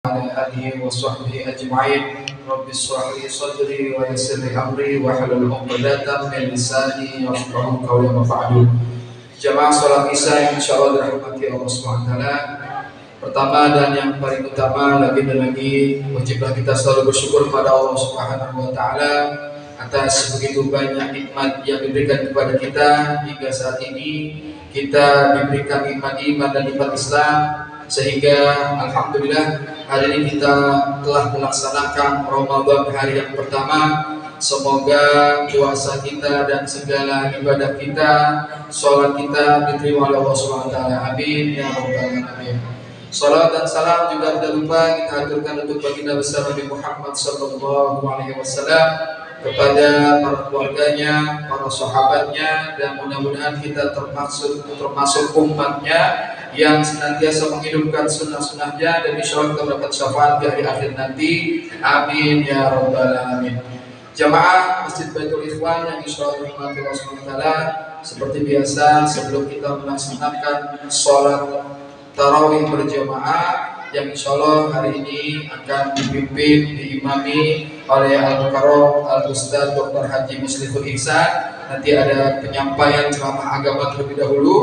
وعلى آله وصحبه أجمعين. رب اشرح لي صدري ويسر لي أمري واحلل عقدة من لساني يفقهوا قولي أما بعد. Jamaah salat Isya yang insyaallah dirahmati Allah Subhanahu wa taala. Pertama dan yang paling utama lagi dan lagi wajiblah kita selalu bersyukur kepada Allah Subhanahu wa taala atas begitu banyak nikmat yang diberikan kepada kita hingga saat ini. Kita diberikan nikmat iman dan nikmat Islam, sehingga alhamdulillah hari ini kita telah melaksanakan Ramadan hari yang pertama. Semoga puasa kita dan segala ibadah kita, sholat kita diterima oleh Allah Subhanahu wa taala. Amin ya rabbal alamin. Salat dan salam juga tidak lupa kita haturkan untuk baginda besar Nabi Muhammad sallallahu alaihi wasallam, kepada para keluarganya, para sahabatnya, dan mudah-mudahan kita termasuk umatnya yang senantiasa menghidupkan sunnah-sunnahnya, dan insyaallah kita mendapat syafaat di hari akhir nanti. Amin ya rabbal alamin. Jamaah Masjid Baitul Ikhwan yang insyaallah dirahmati Allah Subhanahu wa taala, seperti biasa sebelum kita melaksanakan sholat tarawih berjamaah yang insyaallah hari ini akan dipimpin, diimami oleh Al-Mukarram Al-Ustaz Dr. Haji Muslihul Ihsan. Nanti ada penyampaian ceramah agama terlebih dahulu.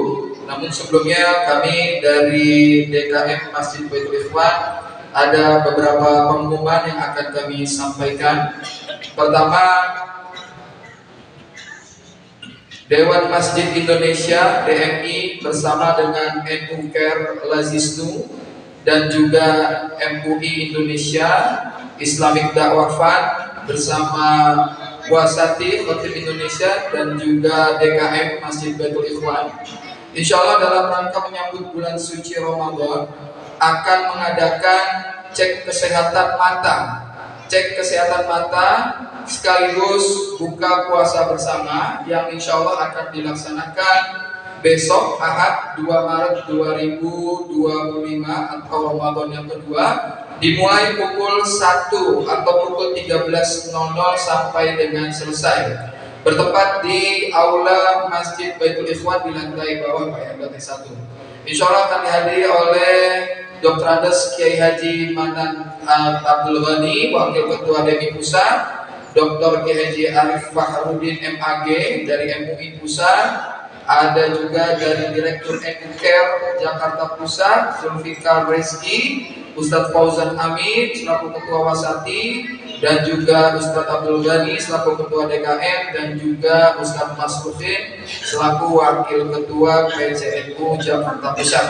Namun sebelumnya kami dari DKM Masjid Baitul Ikhwan ada beberapa pengumuman yang akan kami sampaikan. Pertama, Dewan Masjid Indonesia (DMI) bersama dengan NU Care Lazisnu dan juga MUI Indonesia Islamic Dakwah Fund bersama Wasati Khatib Indonesia dan juga DKM Masjid Baitul Ikhwan, insyaallah dalam rangka menyambut bulan suci Ramadan akan mengadakan cek kesehatan mata. Cek kesehatan mata sekaligus buka puasa bersama yang insya Allah akan dilaksanakan besok Ahad 2 Maret 2025 atau Ramadan yang kedua, dimulai pukul 1 atau pukul 13.00 sampai dengan selesai, bertempat di Aula Masjid Baitul Ikhwan di lantai bawah lantai 1. Insya Allah akan dihadiri oleh Dr. Andes Kiai Haji Manan Abdul Ghani, Wakil Ketua DMI Pusat, Dr. Kiai Haji Arif Fahrudin MAG dari MUI Pusat, ada juga dari Direktur NU Care Jakarta Pusat, Zulfikar Reski, Ustadz Fauzan Amin selaku Ketua Wasati, dan juga Ustadz Abdul Ghani selaku Ketua DKM, dan juga Ustadz Masrufin selaku Wakil Ketua PCNU Jakarta Pusat.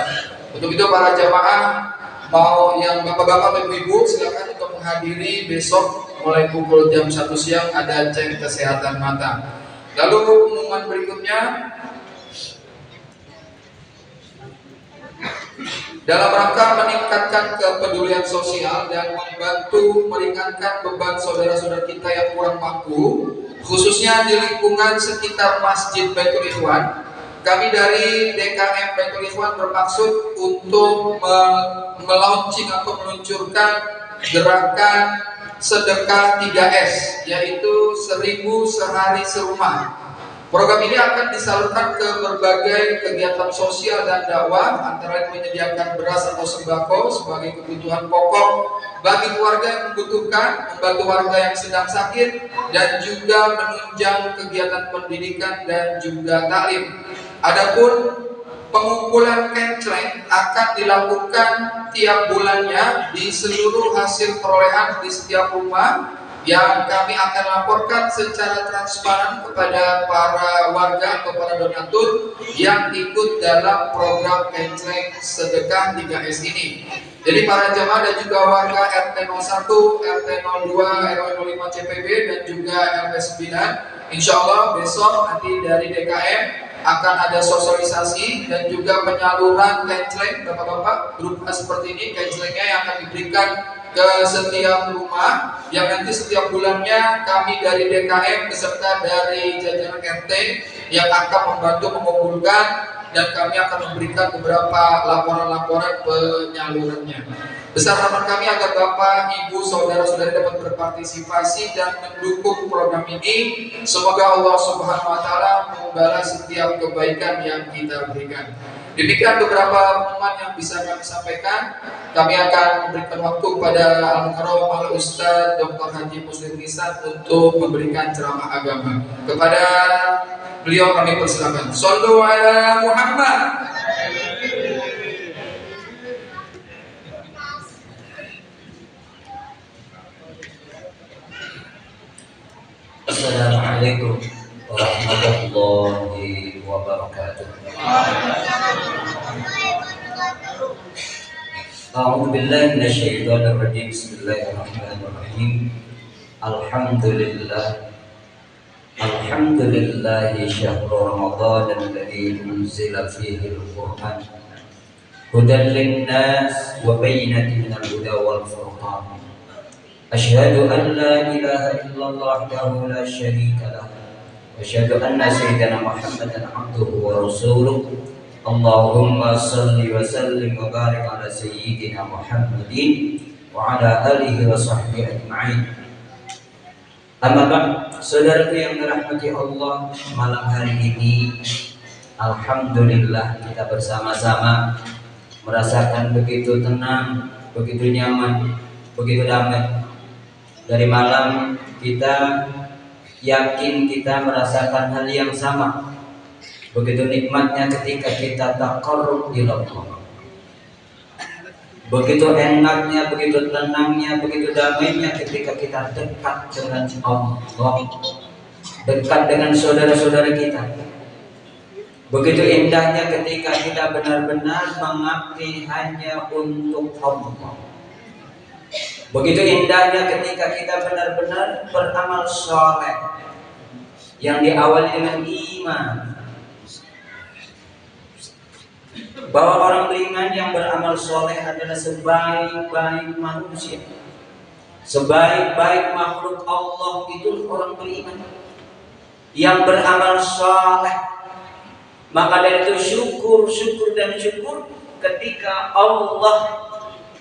Untuk itu para jamaah, mau yang bapak-bapak dan ibu silakan untuk menghadiri besok mulai pukul jam 1 siang ada cek kesehatan mata. Lalu pengumuman berikutnya, dalam rangka meningkatkan kepedulian sosial dan membantu meringankan beban saudara-saudara kita yang kurang mampu, khususnya di lingkungan sekitar Masjid Baitul Ikhwan, kami dari DKM Baitul Ikhwan bermaksud untuk melaunching atau meluncurkan gerakan sedekah 3S, yaitu 1000 sehari serumah. Program ini akan disalurkan ke berbagai kegiatan sosial dan dakwah, antara lain menyediakan beras atau sembako sebagai kebutuhan pokok bagi keluarga yang membutuhkan, membantu warga yang sedang sakit, dan juga menunjang kegiatan pendidikan dan juga taklim. Adapun pengumpulan kencleng akan dilakukan tiap bulannya di seluruh hasil perolehan di setiap rumah, yang kami akan laporkan secara transparan kepada para warga atau para donatur yang ikut dalam program kencleng sedekah 3S ini. Jadi para jamaah dan juga warga RT 01, RT 02, RW 05 CPB dan juga RW 9, insya Allah besok nanti dari DKM akan ada sosialisasi dan juga penyaluran kencleng bapak-bapak berupa seperti ini. Kenclengnya yang akan diberikan ke setiap rumah, yang nanti setiap bulannya kami dari DKM beserta dari jajaran RT yang akan membantu mengumpulkan, dan kami akan memberikan beberapa laporan-laporan penyalurannya. Besar harapan kami agar Bapak, Ibu, Saudara-saudari dapat berpartisipasi dan mendukung program ini. Semoga Allah Subhanahu wa taala membalas setiap kebaikan yang kita berikan. Demikian beberapa pengumuman yang bisa kami sampaikan. Kami akan memberikan waktu pada Al-Mukarram Al-Ustaz Dr. Haji Muslim Nisan untuk memberikan ceramah agama. Kepada beliau kami persilakan. Shallu ala Muhammad. Assalamualaikum warahmatullahi wabarakatuh. A'udzu billahi minasyaitonir rajim. Bismillahirrahmanirrahim. Alhamdulillahi syahrul Ramadan alladzi unzila fihi al-Qur'an hudan lin-nas wa bayyinatin minal huda wal furqan. Asyhadu an la ilaha illallah wahdahu la syarika lah. Asyhadu anna sayyidana Muhammadan abduhu wa rasuluh. Allahumma salli wa sallim wa barik ala sayyidina Muhammadin wa ala alihi wa sahbihi ajma'in. Amma ba'd, saudaraku yang dirahmati Allah, malam hari ini alhamdulillah kita bersama-sama merasakan begitu tenang, begitu nyaman, begitu damai. Dari malam kita yakin kita merasakan hal yang sama. Begitu nikmatnya ketika kita taqarrub ila Allah. Begitu enaknya, begitu tenangnya, begitu damainya ketika kita dekat dengan Allah, dekat dengan saudara-saudara kita. Begitu indahnya ketika kita benar-benar mengabdi hanya untuk Allah. Begitu indahnya ketika kita benar-benar beramal soleh yang diawali dengan iman. Bahwa orang beriman yang beramal soleh adalah sebaik-baik manusia, sebaik-baik makhluk Allah itu orang beriman yang beramal soleh. Maka dari itu syukur dan syukur ketika Allah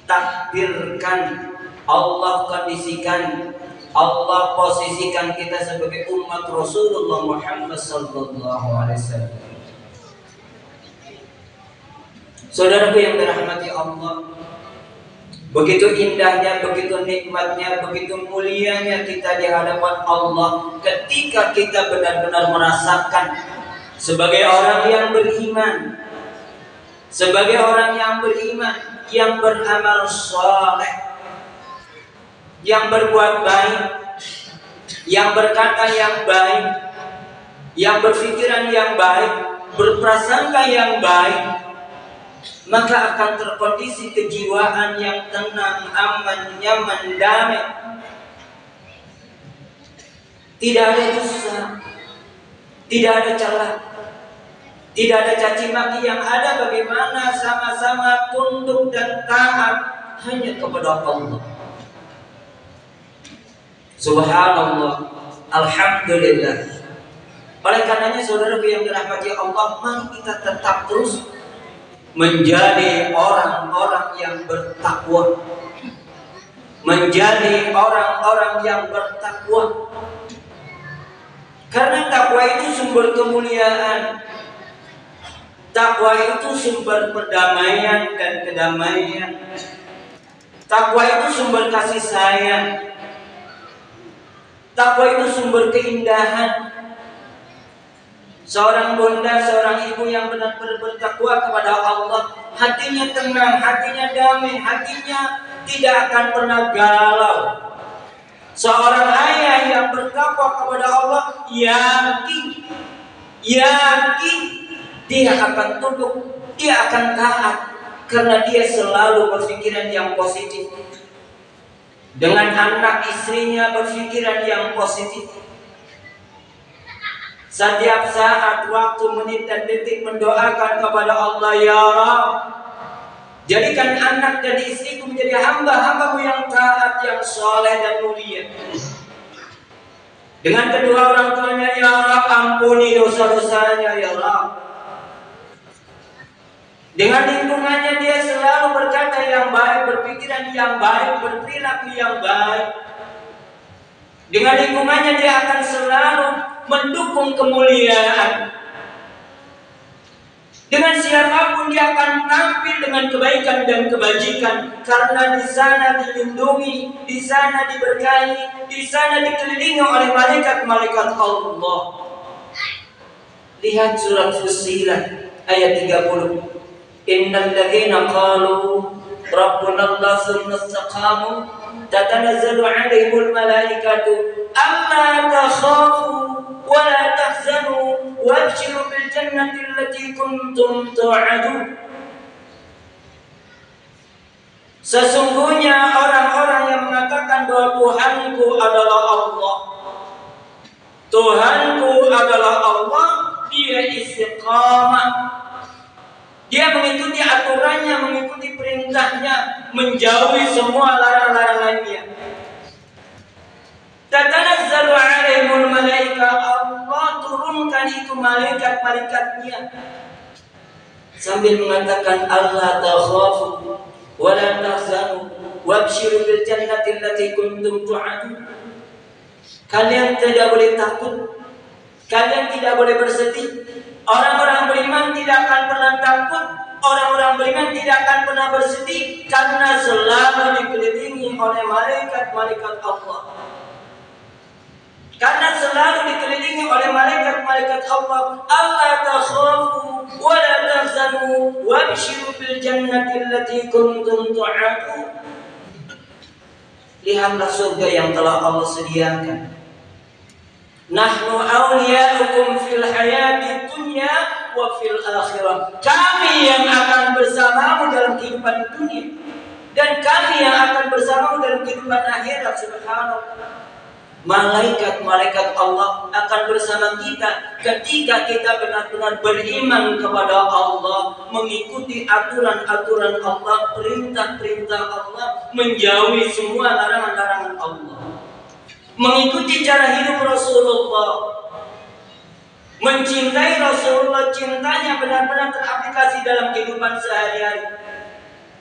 takdirkan, Allah kondisikan, Allah posisikan kita sebagai umat Rasulullah Muhammad sallallahu alaihi wasallam. Saudaraku yang dirahmati Allah, begitu indahnya, begitu nikmatnya, begitu mulianya kita di hadapan Allah ketika kita benar-benar merasakan sebagai orang yang beriman, sebagai orang yang beriman, yang beramal saleh, yang berbuat baik, yang berkata yang baik, yang berpikiran yang baik, berprasangka yang baik, maka akan terkondisi kejiwaan yang tenang, aman, nyaman, damai. Tidak ada dosa, tidak ada celah, tidak ada caci maki. Yang ada bagaimana sama-sama tunduk dan taat hanya kepada Allah. Subhanallah, alhamdulillah. Oleh karenanya saudaraku yang dirahmati Allah, mari kita tetap terus menjadi orang-orang yang bertakwa, menjadi orang-orang yang bertakwa. Karena takwa itu sumber kemuliaan, takwa itu sumber perdamaian dan kedamaian, takwa itu sumber kasih sayang, takwa itu sumber keindahan. Seorang bunda, seorang ibu yang benar-benar bertakwa kepada Allah, hatinya tenang, hatinya damai, hatinya tidak akan pernah galau. Seorang ayah yang bertakwa kepada Allah, yakin dia akan tunduk, dia akan taat, karena dia selalu berpikiran yang positif. Dengan anak istrinya berpikiran yang positif. Setiap saat, waktu, menit, dan detik mendoakan kepada Allah, ya Rabb, jadikan anak dan istriku menjadi hamba-hambamu yang taat, yang soleh dan mulia. Dengan kedua orang tuanya, ya Rabb, ampuni dosa-dosanya, ya Rabb. Dengan lingkungannya dia selalu berkata yang baik, berpikiran yang baik, berperilaku yang baik. Dengan lingkungannya dia akan selalu mendukung kemuliaan. Dengan siapapun dia akan tampil dengan kebaikan dan kebajikan, karena di sana dilindungi, di sana diberkahi, di sana dikelilingi oleh malaikat-malaikat Allah. Lihat surat Fussilat ayat 30. Innal ladzina qalu rabbuna Allah tsumma istaqamu tatanazzalu 'alaihimul malaikatu alla takhafu wa la tahzanu wabshiru bil jannati allati kuntum tu'adun. Sesungguhnya orang-orang yang mengatakan bahwa Tuhanku adalah Allah, Tuhanku adalah Allah, dia istiqamah, dia mengikuti aturannya, mengikuti perintahnya, menjauhi semua larang-larangannya. Tatanazzalu 'alaihimul malaika, Allah turunkan itu malaikat-malaikatnya sambil mengatakan Allah takhafu wa la tahzanu wabshiru bil jannati allati kuntum tu'adun. Kalian tidak boleh takut, kalian tidak boleh bersedih. Orang-orang beriman tidak akan pernah takut, orang-orang beriman tidak akan pernah bersedih, karena selalu dikelilingi oleh malaikat-malaikat Allah. Karena selalu dikelilingi oleh malaikat-malaikat Allah. Allah takhafu wa la tahzanu wabshiru bil jannati allati kuntum tu'adun. Lihatlah surga yang telah Allah sediakan. Nahnu awliya'ukum fil hayati dunya wa fil akhirah. Kami yang akan bersamamu dalam kehidupan dunia, dan kami yang akan bersamamu dalam kehidupan akhirat. Subhanallah. Malaikat-malaikat Allah akan bersama kita ketika kita benar-benar beriman kepada Allah, mengikuti aturan-aturan Allah, perintah-perintah Allah, menjauhi semua larangan-larangan Allah, mengikuti cara hidup Rasulullah, mencintai Rasulullah, cintanya benar-benar teraplikasi dalam kehidupan sehari-hari.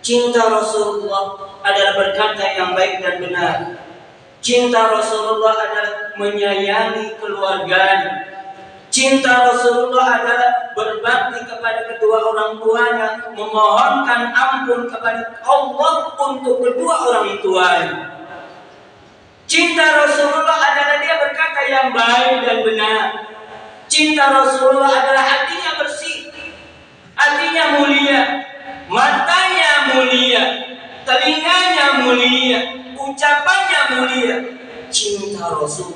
Cinta Rasulullah adalah berkata yang baik dan benar. Cinta Rasulullah adalah menyayangi keluarganya. Cinta Rasulullah adalah berbakti kepada kedua orang tuanya, memohonkan ampun kepada Allah untuk kedua orang tuanya. Cinta Rasulullah adalah dia berkata yang baik dan benar. Cinta Rasulullah adalah hatinya bersih, hatinya mulia, matanya mulia, telinganya mulia, ucapannya mulia. Cinta Rasul,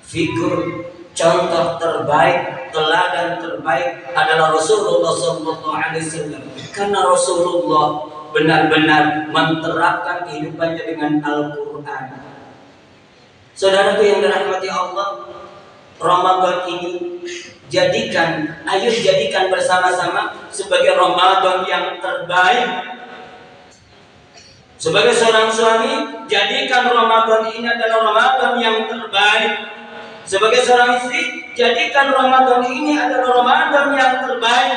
figur contoh terbaik, teladan terbaik adalah Rasulullah SAW. Karena Rasulullah benar-benar menerapkan kehidupannya dengan Al-Quran. Saudaraku yang dirahmati Allah, Ramadan ini ayo jadikan bersama-sama sebagai Ramadan yang terbaik. Sebagai seorang suami, jadikan Ramadan ini adalah Ramadan yang terbaik. Sebagai seorang istri, jadikan Ramadan ini adalah Ramadan yang terbaik.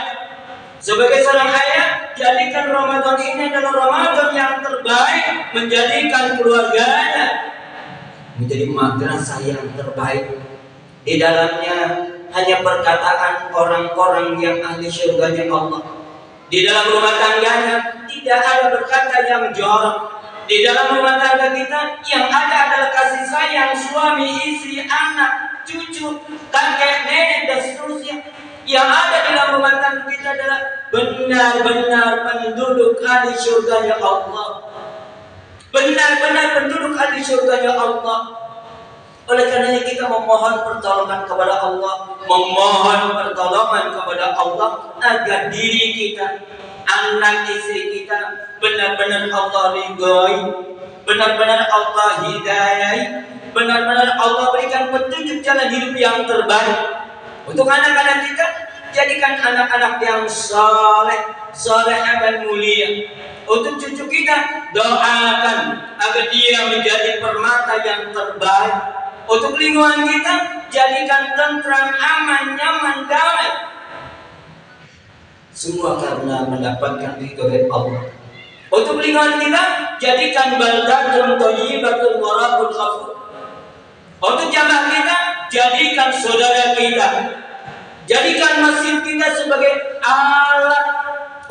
Sebagai seorang ayah, jadikan Ramadan ini adalah Ramadan yang terbaik. Menjadikan keluarganya menjadi madrasah yang terbaik. Di dalamnya hanya perkataan orang-orang yang ahli surganya Allah. Di dalam rumah tangganya tidak ada berkata yang jorok. Di dalam rumah tangga kita yang ada adalah kasih sayang suami, istri, anak, cucu, kakek, nenek, dan seterusnya. Yang ada di dalam rumah tangga kita adalah benar-benar penduduk ahli surganya Allah. Benar-benar penduduk ahli surganya Allah. Oleh karenanya kita memohon pertolongan kepada Allah, memohon pertolongan kepada Allah agar diri kita, anak istri kita benar-benar Allah ridhoi, benar-benar Allah hidayai, benar-benar Allah berikan petunjuk jalan hidup yang terbaik. Untuk anak-anak kita, jadikan anak-anak yang saleh, salehah dan mulia. Untuk cucu kita, doakan agar dia menjadi permata yang terbaik. Untuk lingkungan kita, jadikan tentram, aman, nyaman, damai. Semua karena mendapatkan ridho dari Allah. Untuk lingkungan kita, jadikan baldatun thayyibatun wa rabbun ghafur. Untuk jamaah kita, jadikan saudara kita Jadikan masjid kita sebagai alat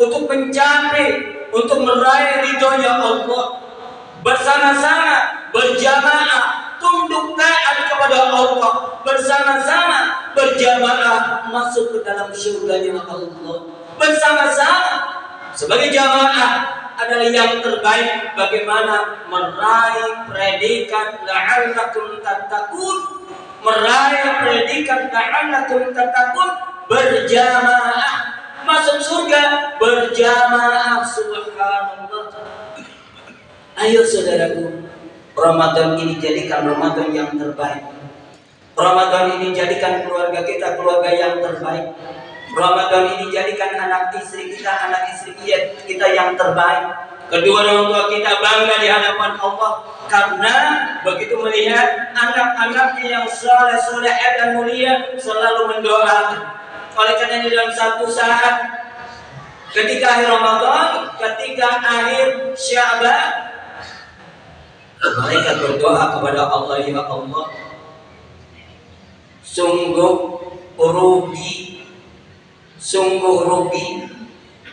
untuk mencapai, untuk meraih ridhonya Allah. Bersama-sama, berjamaah, tunduk taat kepada Allah. Bersama-sama, berjamaah, masuk ke dalam syurganya Allah. Bersama-sama, sebagai jamaah adalah yang terbaik bagaimana meraih predikat la'allakum tattaqun. Meraih predikat la'allakum tattaqun, berjamaah masuk surga, berjamaah. Subhanallah. Ayo saudaraku, Ramadan ini jadikan Ramadan yang terbaik. Ramadan ini jadikan keluarga kita keluarga yang terbaik. Ramadan ini jadikan anak istri kita yang terbaik. Kedua orang tua kita bangga di hadapan Allah karena begitu melihat anak-anaknya yang saleh dan mulia selalu mendoakan. Oleh karena itu dalam satu saat ketika akhir Ramadan, ketika akhir Sya'ban, mereka berdoa kepada Allah, ya Allah, sungguh rugi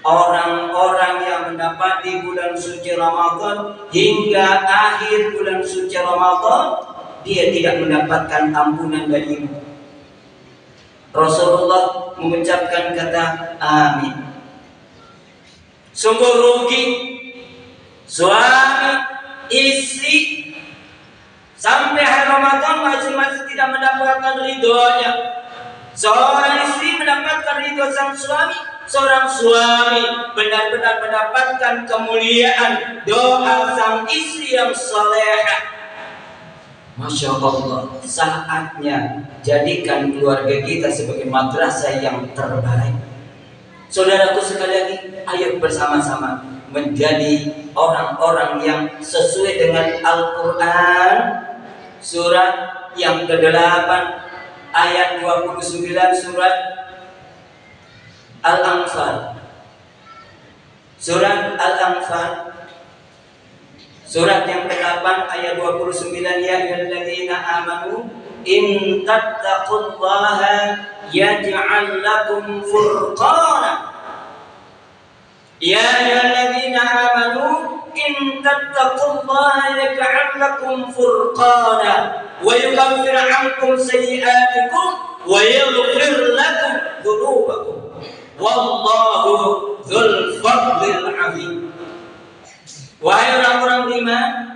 orang-orang yang mendapati bulan suci Ramadan hingga akhir bulan suci Ramadan dia tidak mendapatkan ampunan darimu. Rasulullah mengucapkan kata amin. Sungguh rugi suami istri sampai hari Ramadan masing-masing tidak mendapatkan ridhonya. Seorang istri mendapatkan ridho sang suami, seorang suami benar-benar mendapatkan kemuliaan doa sang istri yang salehah. Masya Allah, saatnya jadikan keluarga kita sebagai madrasah yang terbaik. Saudaraku sekali lagi, ayo bersama-sama menjadi orang-orang yang sesuai dengan Al-Quran surat yang ke-8 ayat 29 surat Al-Anfal. Surat Al-Anfal surat yang ke-8 ayat 29, ya ayyuhalladzina amanu in tattaqullaha yaj'al lakum furqana. Ya ayyuhalladzina amanu in tattaqullaha yaj'al lakum furqana wa yukaffir 'ankum sayyi'atikum wa yaghfir lakum dhunubakum wallahu dzul fadlil 'azim. Wahai orang-orang beriman,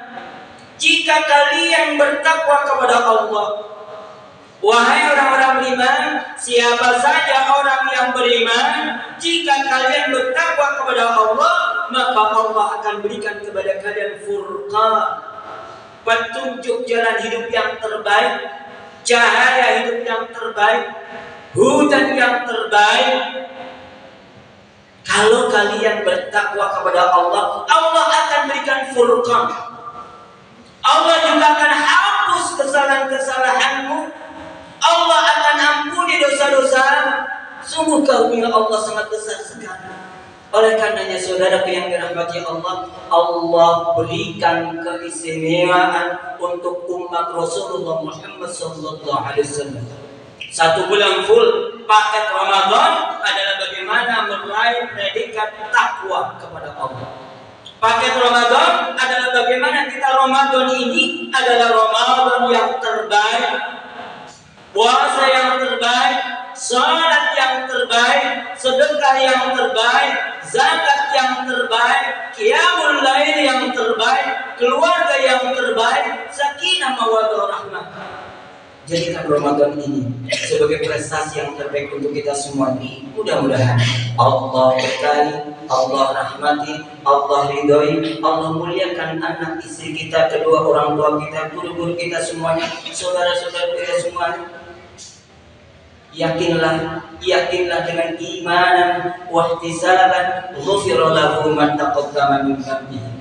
jika kalian bertakwa kepada Allah, wahai orang-orang beriman, siapa saja orang yang beriman, jika kalian bertakwa kepada Allah, maka Allah akan berikan kepada kalian furqan, petunjuk jalan hidup yang terbaik, cahaya hidup yang terbaik, hujan yang terbaik. Kalau kalian bertakwa kepada Allah, Allah akan berikan furqan. Allah juga akan hapus kesalahan-kesalahanmu. Allah akan ampuni dosa-dosamu. Sungguh karunia Allah sangat besar sekali. Oleh karenanya saudaraku yang dirahmati Allah, Allah berikan keistimewaan untuk umat Rasulullah Muhammad SAW. 1 bulan full paket Ramadan adalah bagaimana meraih predikat takwa kepada Allah. Paket Ramadan adalah bagaimana kita Ramadan ini adalah Ramadan yang terbaik, puasa yang terbaik, salat yang terbaik, sedekah yang terbaik, zakat yang terbaik, qiyamul lail yang terbaik, keluarga yang terbaik, sakinah mawaddah rahmah. Jadikan Ramadan ini sebagai prestasi yang terbaik untuk kita semua. Mudah-mudahan Allah berkahi, Allah rahmati, Allah ridhoi, Allah muliakan anak istri kita, kedua orang tua kita, guru-guru kita semuanya, saudara-saudara kita semuanya. Yakinlah dengan imanan wa ihtisaban ghufira lahu ma taqaddama min dhanbihi.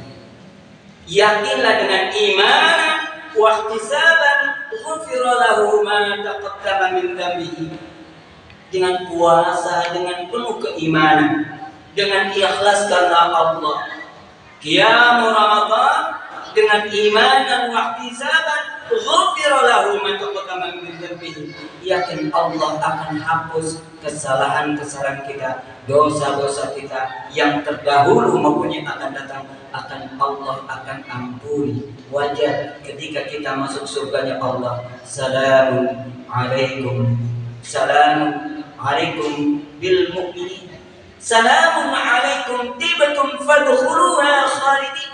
Yakinlah dengan imanan wa ihtisaban ghufira lahu ma taqaddama min dhanbihi. Dengan puasa, dengan penuh keimanan, dengan ikhlas karena Allah. Qiyamul Ramadan dengan iman dan ihtisaban ghufira lahu ma taqaddama min dhanbihi. Yakin Allah akan hapus kesalahan-kesalahan kita, dosa-dosa kita yang terdahulu maupun yang akan datang, akan Allah akan ampuni. Wajar ketika kita masuk surganya Allah, salamun alaikum, salamun alaikum bil mu'minin, salamun alaikum tibtum fadkhuluha khalidin,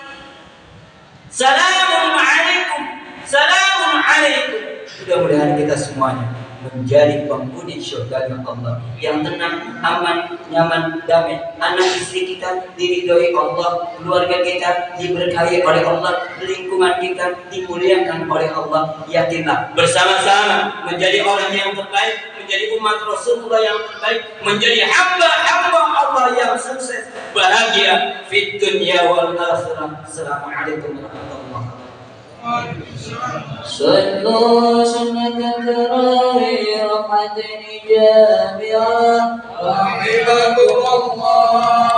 salamun alaikum, salamun alaikum. Mudah-mudahan kita semuanya menjadi penghuni surga Allah yang tenang, aman, nyaman, damai. Anak istri kita diridhoi Allah, keluarga kita diberkahi oleh Allah, lingkungan kita dimuliakan oleh Allah. Yakinlah bersama-sama menjadi orang yang terbaik, menjadi umat Rasulullah yang terbaik, menjadi hamba-hamba Allah yang sukses, bahagia fid dunya wal akhirah. Assalamualaikum warahmatullahi wabarakatuh. صلوا سنة التراويح ركعتين جامعة رحمكم الله.